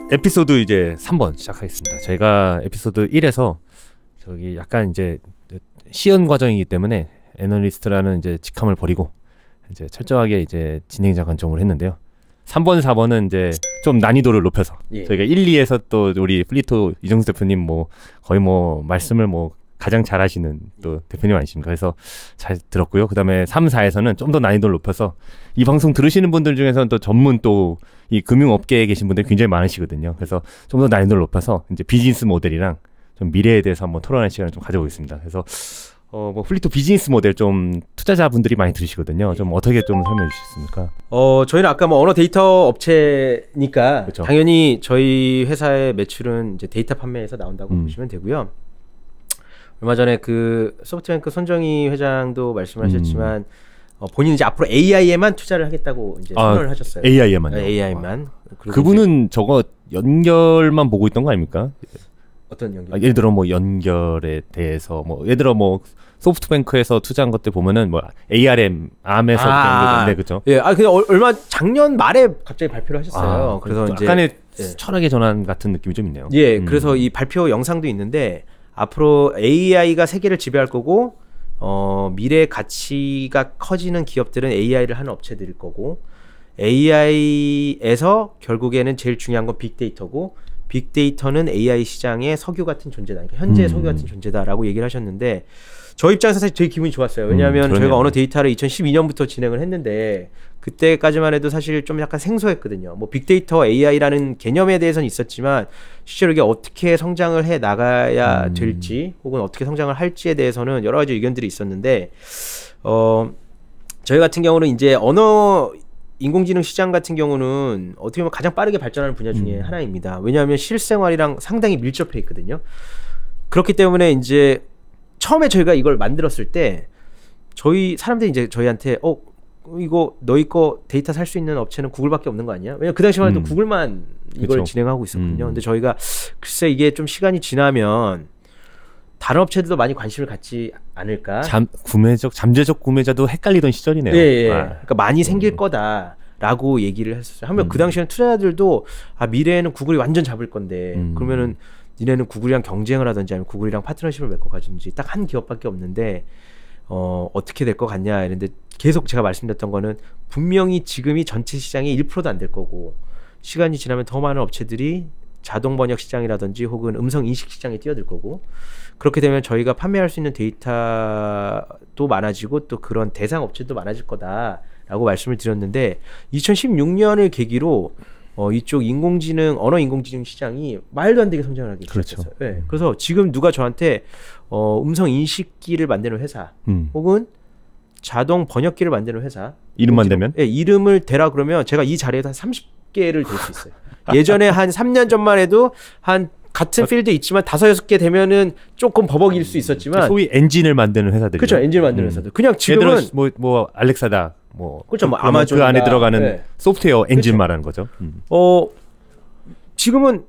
에피소드 이제 3번 시작하겠습니다. 저희가 에피소드 1에서 저기 약간 이제 시연 과정이기 때문에 애널리스트라는 이제 직함을 버리고 이제 철저하게 이제 진행자 관점을 했는데요. 3번, 4번은 이제 좀 난이도를 높여서 저희가 1, 2에서 또 우리 플리토 이정수 대표님 뭐 거의 뭐 말씀을 뭐 가장 잘하시는 또 대표님 아니십니까? 그래서 잘 들었고요. 그 다음에 3, 4에서는 좀 더 난이도를 높여서 이 방송 들으시는 분들 중에서는 또 전문 또 이 금융업계에 계신 분들이 굉장히 많으시거든요. 그래서 좀 더 난이도를 높여서 이제 비즈니스 모델이랑 좀 미래에 대해서 한번 토론할 시간을 좀 가져보겠습니다. 그래서 뭐 플리토 비즈니스 모델 좀 투자자분들이 많이 들으시거든요. 좀 어떻게 좀 설명해 주시겠습니까? 저희는 아까 뭐 언어 데이터 업체니까 그렇죠. 당연히 저희 회사의 매출은 이제 데이터 판매에서 나온다고 보시면 되고요. 얼마 전에 그 소프트뱅크 손정희 회장도 말씀하셨지만 본인은 이제 앞으로 AI에만 투자를 하겠다고 이제 선언을 하셨어요. AI에만요. AI만. 그분은 저거 연결만 보고 있던 거 아닙니까? 어떤 연결? 예를 들어 뭐 연결에 대해서 뭐 예를 들어 뭐 소프트뱅크에서 투자한 것들 보면은 뭐 ARM, ARM에서 연결되는데 그죠? 예, 근데 얼마 작년 말에 갑자기 발표를 하셨어요. 그래서 이제 약간의 철학의 전환 같은 느낌이 좀 있네요. 예, 그래서 이 발표 영상도 있는데 앞으로 AI가 세계를 지배할 거고 미래 가치가 커지는 기업들은 AI를 하는 업체들일 거고 AI에서 결국에는 제일 중요한 건 빅데이터고 빅데이터는 AI 시장의 석유 같은 존재다. 그러니까 현재의 석유 같은 존재다라고 얘기를 하셨는데 저 입장에서 사실 되게 기분이 좋았어요. 왜냐하면 저희가 언어 데이터를 2012년부터 진행을 했는데 그때까지만 해도 사실 좀 약간 생소했거든요. 뭐 빅데이터 AI라는 개념에 대해서는 있었지만 실제로 이게 어떻게 성장을 해 나가야 될지 혹은 어떻게 성장을 할지에 대해서는 여러 가지 의견들이 있었는데 저희 같은 경우는 이제 언어 인공지능 시장 같은 경우는 어떻게 보면 가장 빠르게 발전하는 분야 중에 하나입니다. 왜냐하면 실생활이랑 상당히 밀접해 있거든요. 그렇기 때문에 이제 처음에 저희가 이걸 만들었을 때 저희 사람들이 이제 저희한테 이거 너희 거 데이터 살 수 있는 업체는 구글밖에 없는 거 아니야? 왜냐면 그 당시만 해도 구글만 이걸 진행하고 있었거든요. 근데 저희가 글쎄 이게 좀 시간이 지나면 다른 업체들도 많이 관심을 갖지 않을까? 잠재적 구매자도 헷갈리던 시절이네요. 예. 그러니까 많이 생길 거다라고 얘기를 했었어요. 하면 그 당시에는 투자자들도 미래에는 구글이 완전 잡을 건데 그러면은 니네는 구글이랑 경쟁을 하든지 아니면 구글이랑 파트너십을 맺고 가든지 딱 한 기업밖에 없는데 어떻게 될 것 같냐 이랬는데 계속 제가 말씀드렸던 거는 분명히 지금이 전체 시장의 1%도 안 될 거고 시간이 지나면 더 많은 업체들이 자동 번역 시장이라든지 혹은 음성 인식 시장에 뛰어들 거고 그렇게 되면 저희가 판매할 수 있는 데이터도 많아지고 또 그런 대상 업체도 많아질 거다라고 말씀을 드렸는데 2016년을 계기로 이쪽 언어 인공지능 시장이 말도 안 되게 성장을 하기 시작했어요. 네. 그래서 지금 누가 저한테 음성 인식기를 만드는 회사 혹은 자동 번역기를 만드는 회사 이름만 대면? 네, 이름을 대라 그러면 제가 이 자리에서 한 30개를 댈 수 있어요. 예전에 한 3년 전만 해도 한 같은 필드 있지만 5-6개 되면은 조금 버벅일 수 있었지만 소위 엔진을 만드는 회사들이 그렇죠. 엔진을 만드는 회사들. 그냥 지금은 뭐 알렉사다 그렇죠. 뭐 아마존 그 안에 들어가는 소프트웨어 엔진 그렇죠. 말하는 거죠. 지금은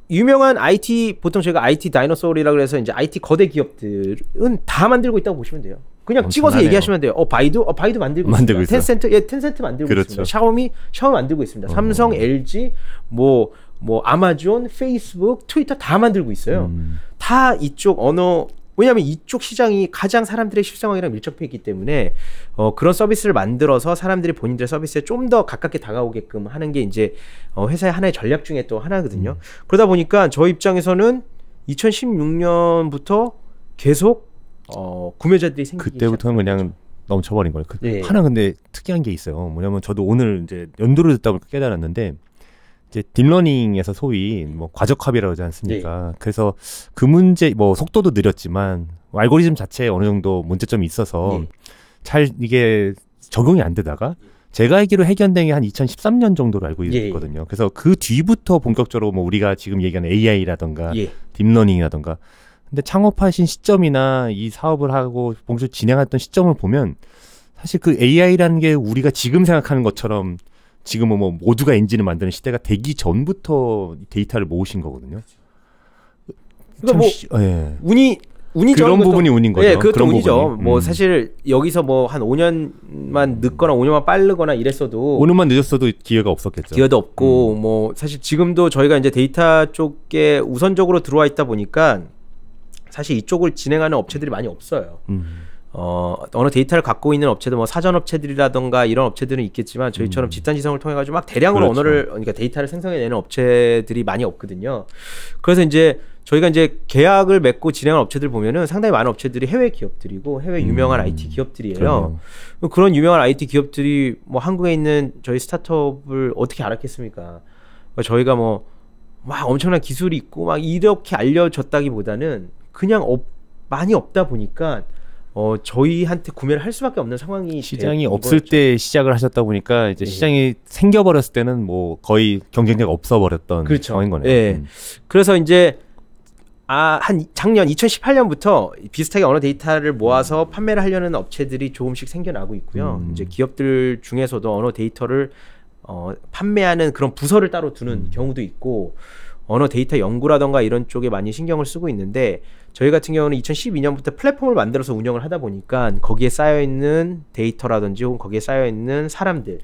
유명한 IT 보통 저희가 IT 다이너소울이라고 해서 이제 IT 거대 기업들은 다 만들고 있다고 보시면 돼요. 그냥 찍어서 얘기하시면 돼요. 바이두 만들고 있습니다. 텐센트 만들고 그렇죠. 있습니다. 샤오미 만들고 있습니다. 삼성, LG, 뭐 아마존, 페이스북, 트위터 다 만들고 있어요. 다 이쪽 왜냐하면 이쪽 시장이 가장 사람들의 실생활이랑 밀접해 있기 때문에 그런 서비스를 만들어서 사람들이 본인들의 서비스에 좀 더 가깝게 다가오게끔 하는 게 이제 회사의 하나의 전략 중에 또 하나거든요. 그러다 보니까 저 입장에서는 2016년부터 계속 구매자들이 생기기 그때부터는 그냥 넘쳐버린 거예요. 하나 근데 특이한 게 있어요. 뭐냐면 저도 오늘 이제 연도를 듣다 보니까 깨달았는데 이제 딥러닝에서 소위 뭐 과적합이라고 하지 않습니까? 그래서 그 문제 뭐 속도도 느렸지만 알고리즘 자체에 어느 정도 문제점이 있어서 잘 이게 적용이 안 되다가 제가 알기로 해결된 게 한 2013년 정도로 알고 있거든요. 그래서 그 뒤부터 본격적으로 뭐 우리가 지금 얘기하는 AI라던가 딥러닝이라던가 근데 창업하신 시점이나 이 사업을 하고 본격적으로 진행했던 시점을 보면 사실 그 AI라는 게 우리가 지금 생각하는 것처럼 지금은 뭐 모두가 엔진을 만드는 시대가 되기 전부터 데이터를 모으신 거거든요. 그러니까 운이 운이죠. 그런 부분이 운인 거죠. 네, 그것도 그런 운이죠. 부분이. 뭐 사실 여기서 뭐 한 5년만 늦거나 5년만 빠르거나 이랬어도 5년만 늦었어도 기회가 없었겠죠. 기회도 없고 뭐 사실 지금도 저희가 이제 데이터 쪽에 우선적으로 들어와 있다 보니까 사실 이쪽을 진행하는 업체들이 많이 없어요. 어느 데이터를 갖고 있는 업체도 뭐 사전 업체들이라던가 이런 업체들은 있겠지만 저희처럼 집단 지성을 통해 가지고 막 대량으로 그렇죠. 언어를 그러니까 데이터를 생성해내는 업체들이 많이 없거든요. 그래서 이제 저희가 이제 계약을 맺고 진행한 업체들 보면은 상당히 많은 업체들이 해외 기업들이고 해외 유명한 IT 기업들이에요. 그러네요. 그런 유명한 IT 기업들이 뭐 한국에 있는 저희 스타트업을 어떻게 알았겠습니까? 저희가 뭐 막 엄청난 기술이 있고 막 이렇게 알려졌다기보다는 그냥 많이 없다 보니까 저희한테 구매를 할 수밖에 없는 상황이 시장이 없을 때 시작을 하셨다 보니까 이제 시장이 생겨버렸을 때는 뭐 거의 경쟁자가 없어버렸던 그렇죠. 상황인 거네요. 예. 그래서 이제 한 작년 2018년부터 비슷하게 언어 데이터를 모아서 판매를 하려는 업체들이 조금씩 생겨나고 있고요. 이제 기업들 중에서도 언어 데이터를 판매하는 그런 부서를 따로 두는 경우도 있고 언어 데이터 연구라던가 이런 쪽에 많이 신경을 쓰고 있는데 저희 같은 경우는 2012년부터 플랫폼을 만들어서 운영을 하다 보니까 거기에 쌓여있는 데이터라든지 혹은 거기에 쌓여있는 사람들의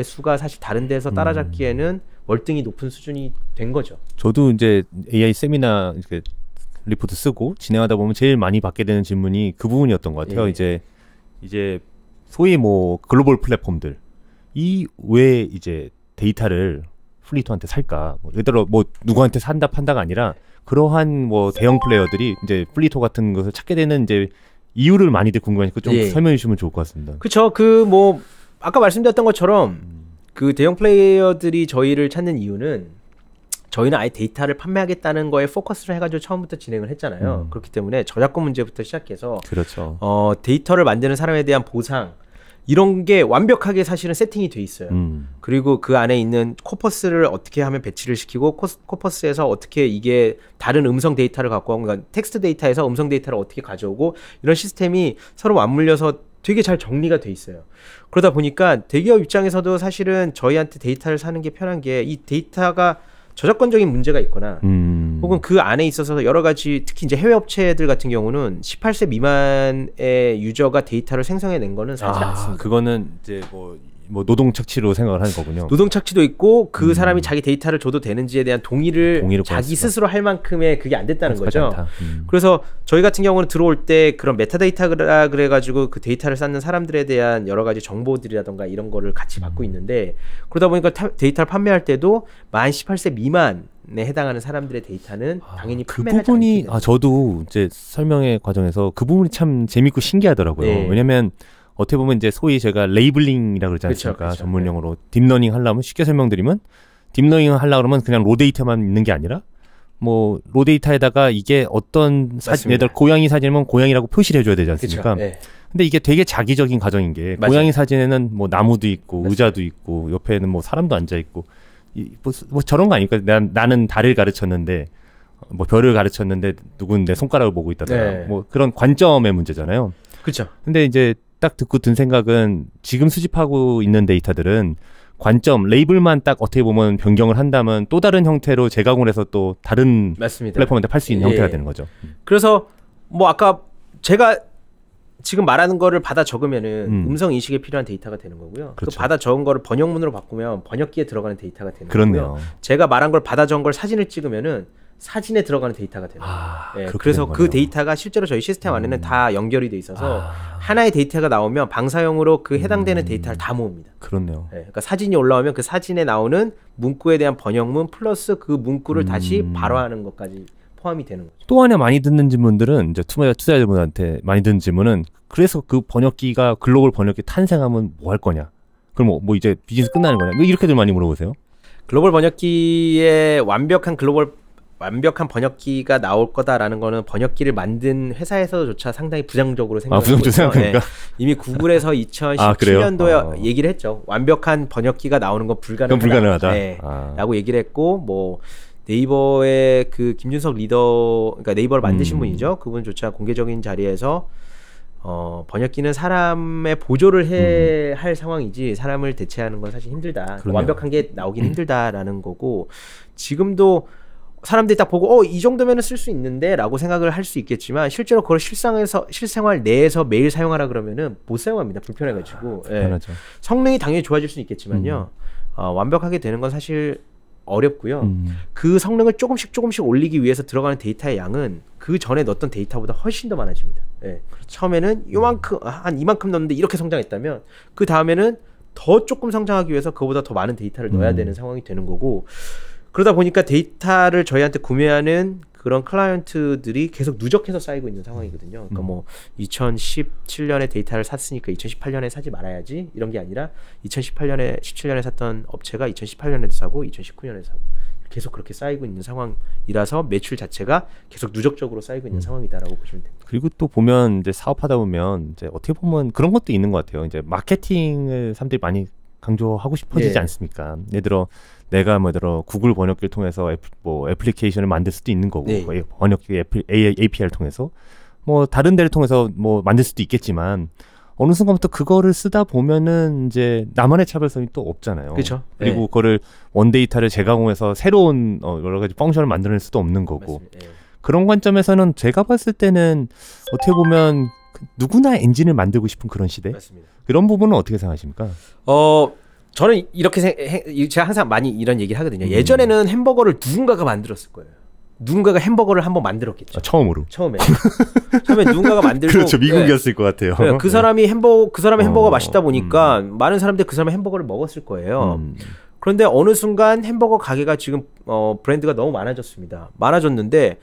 수가 사실 다른 데서 따라잡기에는 월등히 높은 수준이 된 거죠. 저도 이제 AI 세미나 이렇게 리포트 쓰고 진행하다 보면 제일 많이 받게 되는 질문이 그 부분이었던 것 같아요. 이제 소위 뭐 글로벌 플랫폼들 이 왜 이제 데이터를 플리토한테 살까? 뭐 예를 들어 뭐 누구한테 산다 판다가 아니라 그러한 뭐 대형 플레이어들이 이제 플리토 같은 것을 찾게 되는 이제 이유를 많이들 궁금하니까 좀 설명해 주시면 좋을 것 같습니다. 그렇죠. 그 뭐 아까 말씀드렸던 것처럼 그 대형 플레이어들이 저희를 찾는 이유는 저희는 아예 데이터를 판매하겠다는 거에 포커스를 해가지고 처음부터 진행을 했잖아요. 그렇기 때문에 저작권 문제부터 시작해서 그렇죠. 데이터를 만드는 사람에 대한 보상 이런 게 완벽하게 사실은 세팅이 돼 있어요. 그리고 그 안에 있는 코퍼스를 어떻게 하면 배치를 시키고 코퍼스에서 어떻게 이게 다른 음성 데이터를 갖고 오고 그러니까 텍스트 데이터에서 음성 데이터를 어떻게 가져오고 이런 시스템이 서로 맞물려서 되게 잘 정리가 돼 있어요. 그러다 보니까 대기업 입장에서도 사실은 저희한테 데이터를 사는 게 편한 게 이 데이터가 저작권적인 문제가 있거나 혹은 그 안에 있어서 여러 가지 특히 이제 해외 업체들 같은 경우는 18세 미만의 유저가 데이터를 생성해낸 거는 사실 않습니다. 그거는 이제 뭐 노동 착취로 생각을 하는 거군요. 노동 착취도 있고 그 사람이 자기 데이터를 줘도 되는지에 대한 동의를 자기 스스로 할 만큼의 그게 안 됐다는 거죠. 그래서 저희 같은 경우는 들어올 때 그런 메타데이터라 그래가지고 그 데이터를 쌓는 사람들에 대한 여러 가지 정보들이라던가 이런 거를 같이 받고 있는데 그러다 보니까 데이터를 판매할 때도 만 18세 미만에 해당하는 사람들의 데이터는 당연히 판매하지 그 부분이 않게 저도 이제 설명의 과정에서 그 부분이 참 재밌고 신기하더라고요. 네. 왜냐면 어떻게 보면 이제 소위 제가 레이블링이라고 그러지 않습니까? 그쵸. 전문 용어로 딥러닝 하려면 쉽게 설명드리면 딥러닝 하려고 그러면 그냥 로 데이터만 있는 게 아니라 뭐 로 데이터에다가 이게 어떤 사진, 예를 들어 고양이 사진이면 고양이라고 표시를 해줘야 되지 않습니까? 네. 근데 이게 되게 자기적인 과정인 게 맞아요. 고양이 사진에는 뭐 나무도 있고 의자도 있고 옆에는 뭐 사람도 앉아 있고 뭐 저런 거 아닐까? 나는 달을 가르쳤는데 뭐 별을 가르쳤는데 누군 내 손가락을 보고 있다더라. 뭐 그런 관점의 문제잖아요. 그렇죠. 근데 이제 딱 듣고 든 생각은 지금 수집하고 있는 데이터들은 관점, 레이블만 딱 어떻게 보면 변경을 한다면 또 다른 형태로 재가공을 해서 또 다른 맞습니다. 플랫폼한테 팔 수 있는 형태가 되는 거죠. 그래서 뭐 아까 제가 지금 말하는 거를 받아 적으면은 음성 인식에 필요한 데이터가 되는 거고요. 그렇죠. 그 받아 적은 거를 번역문으로 바꾸면 번역기에 들어가는 데이터가 되는 그렇네요. 거고요. 제가 말한 걸 받아 적은 걸 사진을 찍으면은 사진에 들어가는 데이터가 되는 거예요. 그래서 그 데이터가 실제로 저희 시스템 안에는 다 연결이 돼 있어서 하나의 데이터가 나오면 방사형으로 그 해당되는 데이터를 다 모읍니다. 그렇네요. 그러니까 사진이 올라오면 그 사진에 나오는 문구에 대한 번역문 플러스 그 문구를 다시 발화하는 것까지 포함이 되는 거죠. 또 하나 많이 듣는 질문들은 이제 투자자분한테 많이 듣는 질문은 그래서 그 번역기가 글로벌 번역기 탄생하면 뭐 할 거냐? 그럼 뭐 이제 비즈니스 끝나는 거냐? 이렇게들 많이 물어보세요. 글로벌 번역기에 완벽한 번역기가 나올 거다라는 거는 번역기를 만든 회사에서조차 상당히 부정적으로 생각하고 있어요. 네. 이미 구글에서 2017년도에 얘기를 했죠. 완벽한 번역기가 나오는 건 불가능하다. 네. 라고 얘기를 했고 뭐 네이버의 그 김준석 리더, 그러니까 네이버를 만드신 분이죠. 그분조차 공개적인 자리에서 번역기는 사람의 보조를 할 상황이지 사람을 대체하는 건 사실 힘들다. 완벽한 게 나오긴 힘들다라는 거고 지금도 사람들이 딱 보고 이 정도면은 쓸 수 있는데라고 생각을 할 수 있겠지만 실제로 그걸 실생활 내에서 매일 사용하라 그러면은 못 사용합니다. 불편해가지고. 불편하죠. 성능이 당연히 좋아질 수는 있겠지만요. 완벽하게 되는 건 사실 어렵고요. 그 성능을 조금씩 올리기 위해서 들어가는 데이터의 양은 그 전에 넣었던 데이터보다 훨씬 더 많아집니다. 그렇죠. 처음에는 요만큼 한 이만큼 넣었는데 이렇게 성장했다면 그 다음에는 더 조금 성장하기 위해서 그보다 더 많은 데이터를 넣어야 되는 상황이 되는 거고 그러다 보니까 데이터를 저희한테 구매하는 그런 클라이언트들이 계속 누적해서 쌓이고 있는 상황이거든요. 그러니까 뭐 2017년에 데이터를 샀으니까 2018년에 사지 말아야지 이런 게 아니라 2018년에 17년에 샀던 업체가 2018년에도 사고 2019년에 사고 계속 그렇게 쌓이고 있는 상황이라서 매출 자체가 계속 누적적으로 쌓이고 있는 상황이다라고 보시면 됩니다. 그리고 또 보면 이제 사업하다 보면 이제 어떻게 보면 그런 것도 있는 것 같아요. 이제 마케팅을 사람들이 많이 강조하고 싶어지지 않습니까? 예를 들어 내가 뭐 들어 구글 번역기를 통해서 애플리케이션을 만들 수도 있는 거고 번역기 API를 통해서 뭐 다른 데를 통해서 뭐 만들 수도 있겠지만 어느 순간부터 그거를 쓰다 보면은 이제 나만의 차별성이 또 없잖아요. 그렇죠. 그리고 그거를 원데이터를 재가공해서 새로운 여러 가지 펑션을 만들어낼 수도 없는 거고 그런 관점에서는 제가 봤을 때는 어떻게 보면 누구나 엔진을 만들고 싶은 그런 시대. 맞습니다. 그런 부분은 어떻게 생각하십니까? 저는 이렇게 제가 항상 많이 이런 얘기를 하거든요. 예전에는 햄버거를 누군가가 만들었을 거예요. 누군가가 햄버거를 한번 만들었겠죠. 처음에 누군가가 만들고 그렇죠. 미국이었을 것 같아요. 그 사람의 햄버거가 맛있다 보니까 많은 사람들이 그 사람의 햄버거를 먹었을 거예요. 그런데 어느 순간 햄버거 가게가 지금 브랜드가 너무 많아졌는데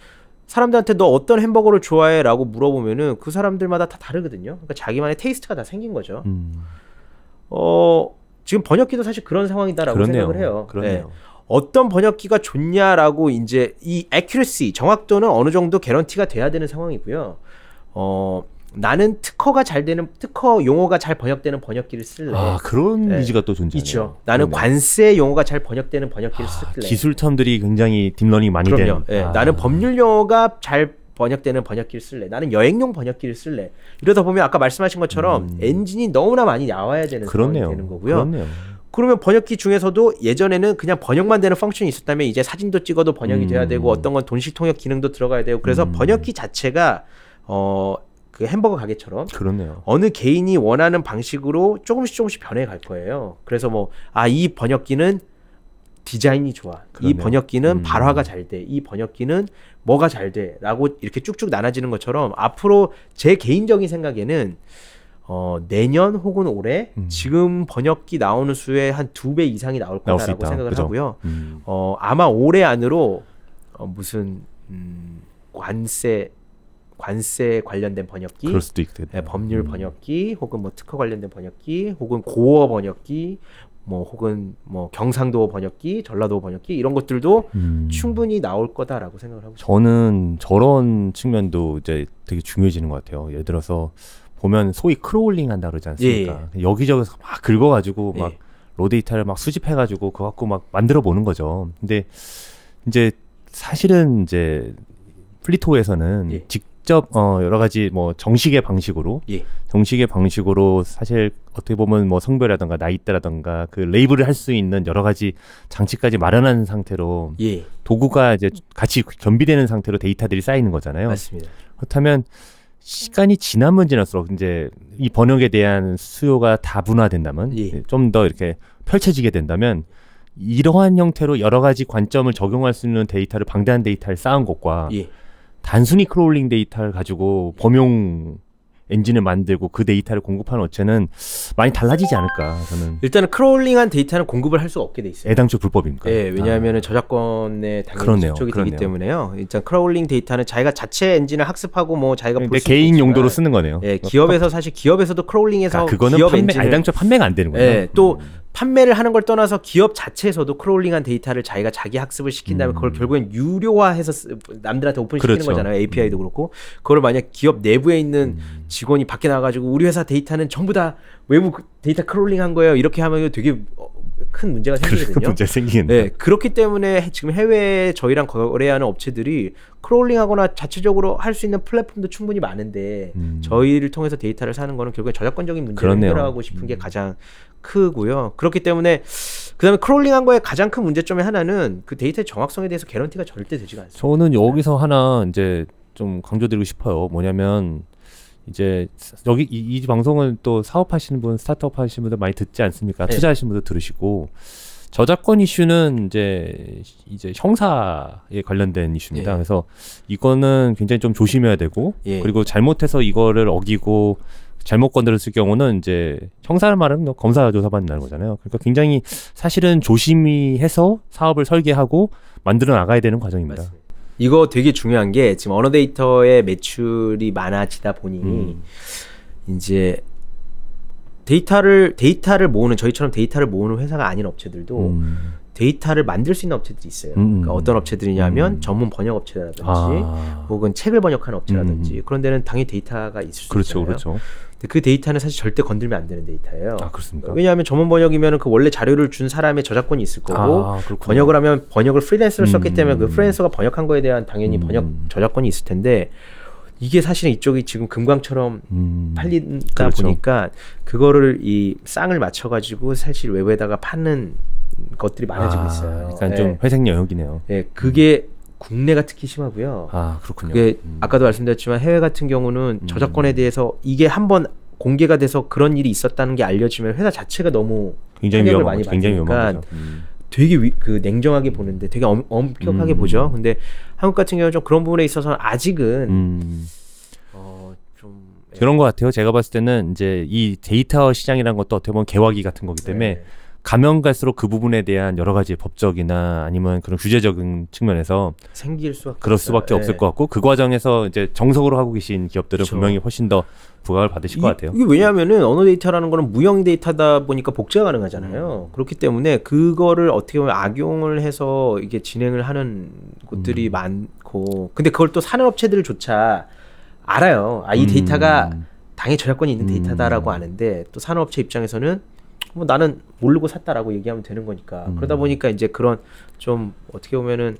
사람들한테 너 어떤 햄버거를 좋아해? 라고 물어보면은 그 사람들마다 다 다르거든요. 그러니까 자기만의 테이스트가 다 생긴 거죠. 지금 번역기도 사실 그런 상황이다라고 생각을 해요. 그러네요. 어떤 번역기가 좋냐라고 이제 이 accuracy, 정확도는 어느 정도 개런티가 돼야 되는 상황이고요. 나는 특허 용어가 잘 번역되는 번역기를 쓸래. 그런 의지가 또 존재해요. 있죠. 나는 관세 용어가 잘 번역되는 번역기를 쓸래. 기술 텀들이 굉장히 딥러닝이 많이 되는. 나는 법률 용어가 잘 번역되는 번역기를 쓸래. 나는 여행용 번역기를 쓸래. 이러다 보면 아까 말씀하신 것처럼 엔진이 너무나 많이 나와야 되는 상황이 되는 거고요. 그러면 번역기 중에서도 예전에는 그냥 번역만 되는 펑션이 있었다면 이제 사진도 찍어도 번역이 돼야 되고 어떤 건 돈식 통역 기능도 들어가야 되고 그래서 번역기 자체가 그 햄버거 가게처럼 어느 개인이 원하는 방식으로 조금씩 변해 갈 거예요. 그래서 이 번역기는 디자인이 좋아. 이 번역기는 발화가 잘 돼. 이 번역기는 뭐가 잘 돼. 라고 이렇게 쭉쭉 나눠지는 것처럼 앞으로 제 개인적인 생각에는 내년 혹은 올해 지금 번역기 나오는 수의 한 2배 이상이 나올 거다라고 생각을 하고요. 아마 올해 안으로 무슨 관세 관련된 번역기, 그럴 수도 있겠네요. 법률 번역기, 혹은 특허 관련된 번역기, 혹은 고어 번역기, 혹은 경상도 번역기, 전라도 번역기 이런 것들도 충분히 나올 거다라고 생각을 하고 있습니다. 저는 저런 측면도 이제 되게 중요해지는 것 같아요. 예를 들어서 보면 소위 크롤링 한다 그러지 않습니까? 여기저기서 막 긁어가지고 막 로데이터를 막 수집해가지고 그거 갖고 막 만들어 보는 거죠. 근데 이제 사실은 이제 플리토에서는 직접 여러 가지 정식의 방식으로 사실 어떻게 보면 성별이라든가 나이대라든가 그 레이블을 할 수 있는 여러 가지 장치까지 마련한 상태로 도구가 이제 같이 겸비되는 상태로 데이터들이 쌓이는 거잖아요. 맞습니다. 그렇다면 시간이 지나면 지날수록 이제 이 번역에 대한 수요가 다분화된다면 좀 더 이렇게 펼쳐지게 된다면 이러한 형태로 여러 가지 관점을 적용할 수 있는 데이터를 방대한 데이터를 쌓은 것과 단순히 크롤링 데이터를 가지고 범용 엔진을 만들고 그 데이터를 공급하는 업체는 많이 달라지지 않을까 저는. 일단은 크롤링한 데이터는 공급을 할 수가 없게 돼 있어요. 애당초 불법입니까? 네, 왜냐하면 저작권에 당연히 접촉이 되기 때문에요. 일단 크롤링 데이터는 자기가 자체 엔진을 학습하고 자기가 볼 수 개인 있겠지만, 용도로 쓰는 거네요. 기업에서 사실 기업에서도 크롤링해서 그거는 기업 엔진을 애당초 판매가 안 되는 거예요. 또 판매를 하는 걸 떠나서 기업 자체에서도 크롤링한 데이터를 자기가 자기 학습을 시킨 다음에 그걸 결국엔 유료화해서 남들한테 오픈시키는 거잖아요. API도 그렇고. 그걸 만약 기업 내부에 있는 직원이 밖에 나가가지고 우리 회사 데이터는 전부 다 외부 데이터 크롤링한 거예요. 이렇게 하면 되게 큰 문제가 생기거든요. 문제 생기겠네요. 그렇기 때문에 지금 해외에 저희랑 거래하는 업체들이 크롤링하거나 자체적으로 할 수 있는 플랫폼도 충분히 많은데 저희를 통해서 데이터를 사는 거는 결국엔 저작권적인 문제를 해결하고 싶은 게 가장 크고요. 그렇기 때문에 그다음에 크롤링한 거에 가장 큰 문제점의 하나는 그 데이터의 정확성에 대해서 개런티가 절대 되지가 않습니다. 저는 여기서 하나 이제 좀 강조드리고 싶어요. 뭐냐면 이제 여기 이 방송을 또 사업하시는 분, 스타트업 하시는 분들 많이 듣지 않습니까? 네. 투자하시는 분들 들으시고 저작권 이슈는 이제 형사에 관련된 이슈입니다. 예. 그래서 이거는 굉장히 좀 조심해야 되고 예. 그리고 잘못해서 이거를 어기고 잘못 건드렸을 경우는 이제 형사를 말하면 뭐 검사 조사받는 거잖아요. 그러니까 굉장히 사실은 조심히 해서 사업을 설계하고 만들어 나가야 되는 과정입니다. 맞습니다. 이거 되게 중요한 게 지금 언어 데이터의 매출이 많아지다 보니 이제 데이터를 모으는 저희처럼 데이터를 모으는 회사가 아닌 업체들도 데이터를 만들 수 있는 업체들이 있어요. 그러니까 어떤 업체들이냐면 전문 번역 업체라든지 혹은 책을 번역하는 업체라든지 그런 데는 당연히 데이터가 있을 수 있잖아요. 그렇죠. 근데 그 데이터는 사실 절대 건들면 안 되는 데이터예요. 아, 그렇습니까? 왜냐하면 전문 번역이면 그 원래 자료를 준 사람의 저작권이 있을 거고 번역을 하면 번역을 프리랜서를 썼기 때문에 그 프리랜서가 번역한 거에 대한 당연히 번역 저작권이 있을 텐데 이게 사실은 이쪽이 지금 금광처럼 팔린다 그렇죠. 보니까 그거를 이 쌍을 맞춰가지고 사실 외부에다가 파는 것들이 많아지고 있어요. 그러니까 좀 회색 영역이네요. 예, 그게 국내가 특히 심하고요. 아, 그렇군요. 그게 아까도 말씀드렸지만 해외 같은 경우는 저작권에 대해서 이게 한번 공개가 돼서 그런 일이 있었다는 게 알려지면 회사 자체가 너무 굉장히 타격을 위험하죠. 많이 굉장히 받으니까 위험하죠. 되게 그 냉정하게 보는데 되게 엄격하게 보죠. 근데 한국 같은 경우는 좀 그런 부분에 있어서는 아직은 좀 그런 것 같아요. 제가 봤을 때는 이제 이 데이터 시장이라는 것도 어떻게 보면 개화기 같은 거기 때문에 네. 가면 갈수록 그 부분에 대한 여러 가지 법적이나 아니면 그런 규제적인 측면에서 생길 수밖에 그럴 수밖에 없을 것 같고 그 과정에서 이제 정석으로 하고 계신 기업들은 그렇죠. 분명히 훨씬 더 부각을 받으실 것 같아요. 이게 왜냐하면은 언어 데이터라는 거는 무형 데이터다 보니까 복제가 가능하잖아요. 그렇기 때문에 그거를 어떻게 보면 악용을 해서 이게 진행을 하는 곳들이 많고, 근데 그걸 또 사는 업체들조차 알아요. 아, 이 데이터가 당연히 저작권이 있는 데이터다라고 아는데 또 사는 업체 입장에서는 뭐 나는 모르고 샀다라고 얘기하면 되는 거니까 그러다 보니까 이제 그런 좀 어떻게 보면은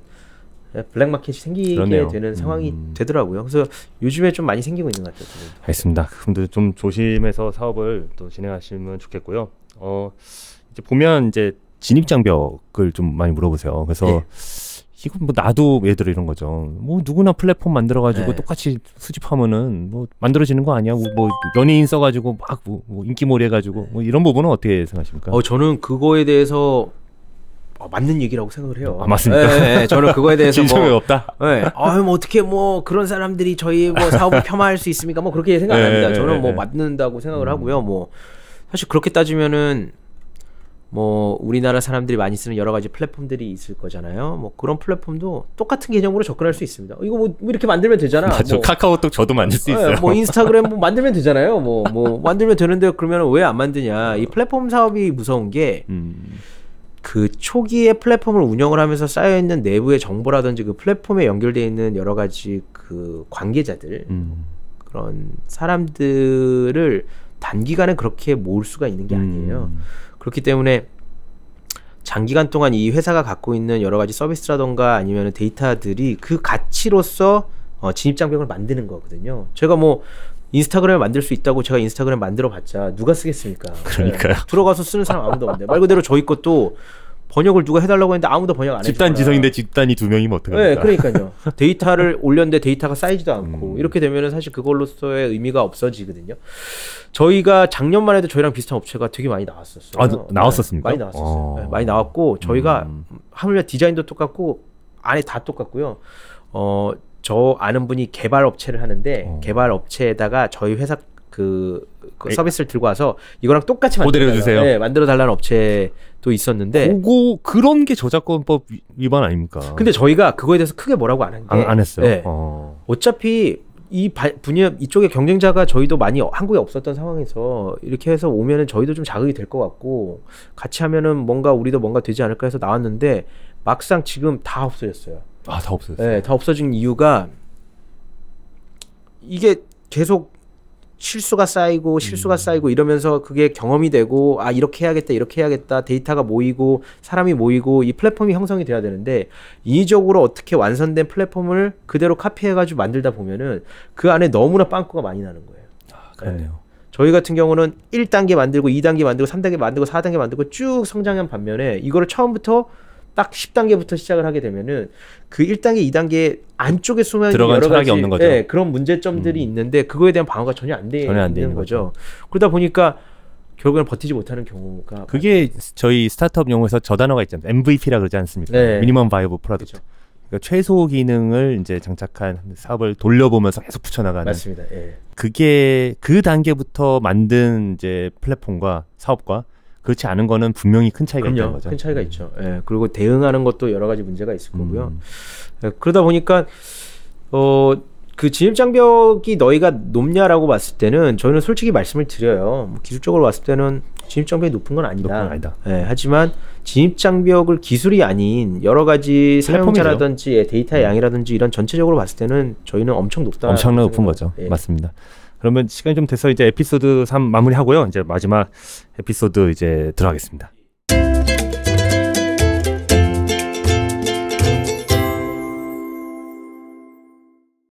블랙마켓이 생기게 그러네요. 되는 상황이 되더라고요. 그래서 요즘에 좀 많이 생기고 있는 것 같아요. 알겠습니다. 그분들 좀 조심해서 사업을 또 진행하시면 좋겠고요. 이제 보면 이제 진입 장벽을 좀 많이 물어보세요. 그래서 이건 뭐 나도 예를 들어 이런 거죠. 뭐 누구나 플랫폼 만들어가지고 똑같이 수집하면은 뭐 만들어지는 거 아니야? 뭐 연예인 써가지고 막 뭐 인기몰이 해가지고 뭐 이런 부분은 어떻게 생각하십니까? 저는 그거에 대해서 맞는 얘기라고 생각을 해요. 아, 맞습니까? 네, 저는 그거에 대해서 진심이 없다. 네. 뭐 어떻게 뭐 그런 사람들이 저희 뭐 사업을 폄하할 수 있습니까? 뭐 그렇게 생각 안 합니다. 저는 뭐 맞는다고 생각을 하고요. 뭐 사실 그렇게 따지면은 뭐 우리나라 사람들이 많이 쓰는 여러 가지 플랫폼들이 있을 거잖아요. 뭐 그런 플랫폼도 똑같은 개념으로 접근할 수 있습니다. 이거 뭐 이렇게 만들면 되잖아. 맞죠. 뭐, 카카오톡 저도 만들 수 있어요. 뭐 인스타그램 뭐 만들면 되잖아요. 뭐 만들면 되는데 그러면 왜 안 만드냐? 이 플랫폼 사업이 무서운 게 그 초기에 플랫폼을 운영을 하면서 쌓여있는 내부의 정보라든지 그 플랫폼에 연결되어 있는 여러 가지 그 관계자들 그런 사람들을 단기간에 그렇게 모을 수가 있는 게 아니에요. 그렇기 때문에 장기간 동안 이 회사가 갖고 있는 여러 가지 서비스라던가 아니면 데이터들이 그 가치로서 진입장벽을 만드는 거거든요. 제가 뭐 인스타그램을 만들 수 있다고 제가 인스타그램 만들어 봤자 누가 쓰겠습니까? 그러니까요. 들어가서 쓰는 사람 아무도 없는데 말 그대로 저희 것도 번역을 누가 해달라고 했는데 아무도 번역 안 해주잖아. 집단 지성인데 집단이 2명이면 어떡합니까? 네, 그러니까요. 데이터를 올렸는데 데이터가 쌓이지도 않고 이렇게 되면은 사실 그걸로서의 의미가 없어지거든요. 저희가 작년만 해도 저희랑 비슷한 업체가 되게 많이 나왔었어요. 아, 나왔었습니까? 네, 많이 나왔었어요. 네, 많이 나왔고 저희가 하물며 디자인도 똑같고 안에 다 똑같고요. 저 아는 분이 개발 업체를 하는데 개발 업체에다가 저희 회사 그 서비스를 들고 와서 이거랑 똑같이 모델을 주세요. 네, 만들어 달라는 업체도 있었는데 그런 게 저작권법 위반 아닙니까? 근데 저희가 그거에 대해서 크게 뭐라고 안 한 게 안 했어요. 네. 어차피 이 분야 이쪽에 경쟁자가 저희도 많이 한국에 없었던 상황에서 이렇게 해서 오면은 저희도 좀 자극이 될 것 같고 같이 하면은 뭔가 우리도 뭔가 되지 않을까 해서 나왔는데 막상 지금 다 없어졌어요. 아, 다 없어졌어요. 네, 다 없어진 이유가 이게 계속 실수가 쌓이고 이러면서 그게 경험이 되고 이렇게 해야겠다 데이터가 모이고 사람이 모이고 이 플랫폼이 형성이 돼야 되는데 인위적으로 어떻게 완성된 플랫폼을 그대로 카피해가지고 만들다 보면은 그 안에 너무나 빵꾸가 많이 나는 거예요. 그렇네요. 저희 같은 경우는 1단계 만들고 2단계 만들고 3단계 만들고 4단계 만들고 쭉 성장한 반면에 이거를 처음부터 딱 10단계부터 시작을 하게 되면은 그 1단계, 2단계 안쪽에 숨어 있는 여러 가지 없는 거죠. 예, 그런 문제점들이 있는데 그거에 대한 방어가 전혀 안 돼 있는 거죠. 그러다 보니까 결국에는 버티지 못하는 경우가 그게 저희 스타트업 용어에서 저 단어가 있잖아요. MVP라 그러지 않습니까? 네. 미니멈 바이어블 프로덕트. 그렇죠. 그러니까 최소 기능을 이제 장착한 사업을 돌려보면서 계속 붙여나가는. 맞습니다. 예. 그게 그 단계부터 만든 이제 플랫폼과 사업과 그렇지 않은 거는 분명히 큰 차이가 있는 거죠. 큰 차이가 있죠. 예. 그리고 대응하는 것도 여러 가지 문제가 있을 거고요. 예. 그러다 보니까 그 진입장벽이 너희가 높냐라고 봤을 때는 저는 솔직히 말씀을 드려요. 뭐 기술적으로 봤을 때는 진입장벽이 높은 건 아니다. 예, 하지만 진입장벽을 기술이 아닌 여러 가지 사용자라든지 데이터의 양이라든지 이런 전체적으로 봤을 때는 저희는 엄청 높다. 엄청나게 높은 거죠. 예. 맞습니다. 그러면 시간이 좀 돼서 이제 에피소드 3 마무리하고요. 이제 마지막 에피소드 이제 들어가겠습니다.